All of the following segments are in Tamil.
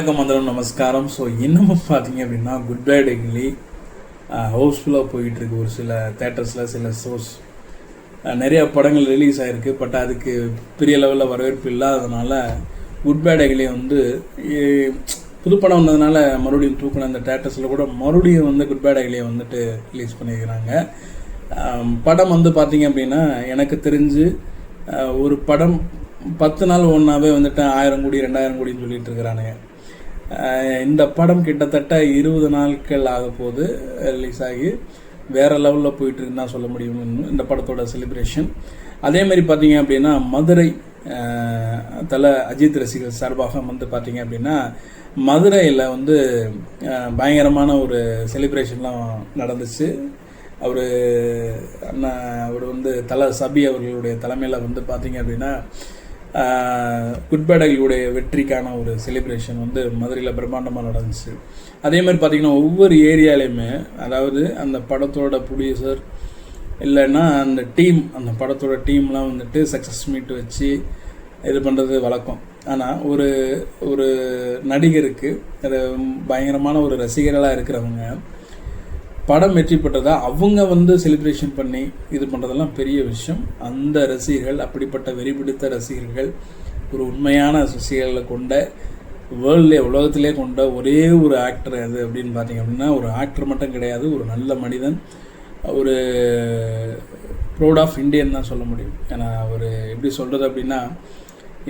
வணக்கம் மந்திரம் நமஸ்காரம். ஸோ இன்னமும் பார்த்தீங்க அப்படின்னா குட் பை டெக்லி ஹவுஸ்ஃபுல்லாக போயிட்டுருக்கு. ஒரு சில தேட்டர்ஸில் சில ஷோஸ் நிறைய படங்கள் ரிலீஸ் ஆகிருக்கு. பட் அதுக்கு பெரிய லெவலில் வரவேற்பு இல்லாததுனால குட் பை டெக்லி புது படம் வந்ததுனால மறுபடியும் தூக்கின அந்த தேட்டர்ஸில் கூட மறுபடியும் குட் பை டெக்லியை ரிலீஸ் பண்ணியிருக்கிறாங்க. படம் பார்த்தீங்க அப்படின்னா எனக்கு தெரிஞ்சு ஒரு படம் 10 நாள் ஒன்றாவே 1000 கோடி 2000 கோடின்னு சொல்லிட்டு இருக்கிறானுங்க. இந்த படம் கிட்டத்தட்ட 20 நாட்கள் ஆக போது ரிலீஸ் ஆகி வேறு லெவலில் போயிட்டுருக்குன்னு தான் சொல்ல முடியும் இந்த படத்தோட செலிப்ரேஷன். அதேமாதிரி பார்த்தீங்க அப்படின்னா மதுரை தலை அஜித் ரசிகர் சார்பாக பார்த்தீங்க அப்படின்னா மதுரையில் பயங்கரமான ஒரு செலிப்ரேஷன்லாம் நடந்துச்சு. அவர் தலை சபி அவர்களுடைய தலைமையில் பார்த்தீங்க அப்படின்னா குட் பை டெக்லியுடைய வெற்றிக்கான ஒரு செலிப்ரேஷன் மதுரையில் பிரம்மாண்டமாக நடந்துச்சு. அதே மாதிரி பார்த்திங்கன்னா ஒவ்வொரு ஏரியாலையுமே, அதாவது அந்த படத்தோட ப்ரொடியூசர் இல்லைன்னா அந்த டீம், அந்த படத்தோட டீம்லாம் சக்ஸஸ் மீட் வச்சு இது பண்ணுறது வழக்கம். ஆனால் ஒரு நடிகருக்கு அது பயங்கரமான ஒரு ரசிகர்களாக இருக்கிறவங்க படம் வெற்றி பெற்றதா அவங்க செலிப்ரேஷன் பண்ணி இது பண்ணுறதெல்லாம் பெரிய விஷயம். அந்த ரசிகர்கள், அப்படிப்பட்ட வெறி பிடித்த ரசிகர்கள், ஒரு உண்மையான ரசிகர்களை கொண்ட வேர்ல்ட்லேயே உலகத்திலே கொண்ட ஒரே ஒரு ஆக்டர் அது அப்படின்னு பார்த்தீங்க அப்படின்னா ஒரு ஆக்டர் மட்டும் கிடையாது, ஒரு நல்ல மனிதன், ஒரு ப்ரௌட் ஆஃப் இந்தியன் தான் சொல்ல முடியும். ஏன்னா அவர் எப்படி சொல்கிறது அப்படின்னா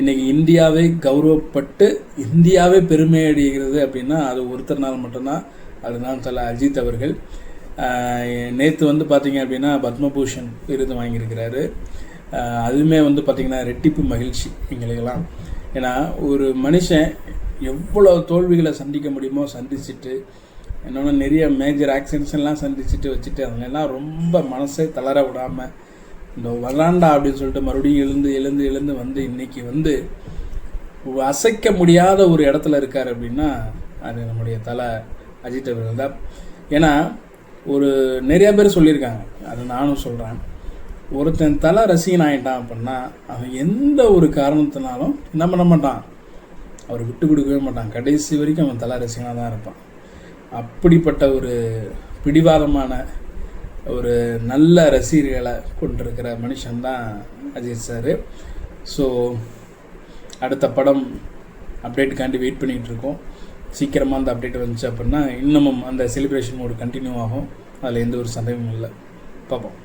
இன்றைக்கி இந்தியாவை கௌரவப்பட்டு இந்தியாவே பெருமை அடைகிறது அப்படின்னா அது ஒருத்தர்னால் மட்டும்தான், அதுதான் தலை அஜித் அவர்கள். நேற்று பார்த்தீங்க அப்படின்னா பத்மபூஷன் விருது வாங்கியிருக்கிறாரு. அதுவுமே பார்த்திங்கன்னா ரெட்டிப்பு மகிழ்ச்சி எங்களுக்கெல்லாம். ஏன்னா ஒரு மனுஷன் எவ்வளோ தோல்விகளை சந்திக்க முடியுமோ சந்திச்சுட்டு, இன்னொன்று நிறைய மேஜர் ஆக்சிடென்ட்ஸ்லாம் சந்திச்சுட்டு வச்சுட்டு அவங்கெல்லாம் ரொம்ப மனசை தளர விடாமல் இந்த வராண்டா அப்படின்னு சொல்லிட்டு மறுபடியும் எழுந்து இன்றைக்கி அசைக்க முடியாத ஒரு இடத்துல இருக்கார் அப்படின்னா அது நம்முடைய தலை அஜித் அவர்கள் தான். ஏன்னா நிறைய பேர் சொல்லியிருக்காங்க, அது நானும் சொல்கிறேன், ஒருத்தன் தலை ரசிகன் ஆகிட்டான் அப்படின்னா அவன் எந்த ஒரு காரணத்தினாலும் என்ன பண்ண மாட்டான், அவர் விட்டு கொடுக்கவே மாட்டான். கடைசி வரைக்கும் அவன் தலை ரசிகனாக தான் இருப்பான். அப்படிப்பட்ட ஒரு பிடிவாதமான ஒரு நல்ல ரசிகர்களை கொண்டிருக்கிற மனுஷன்தான் அஜித் சார். ஸோ அடுத்த படம் அப்டேட்டுக்காண்டி வெயிட் பண்ணிகிட்டு இருக்கோம். சீக்கிரமாக அந்த அப்டேட் வந்துச்சு அப்படின்னா இன்னமும் அந்த செலிப்ரேஷன் மோடு கண்டினியூ ஆகும். அதில் எந்த ஒரு சந்தேகமும் இல்லை. பார்ப்போம்.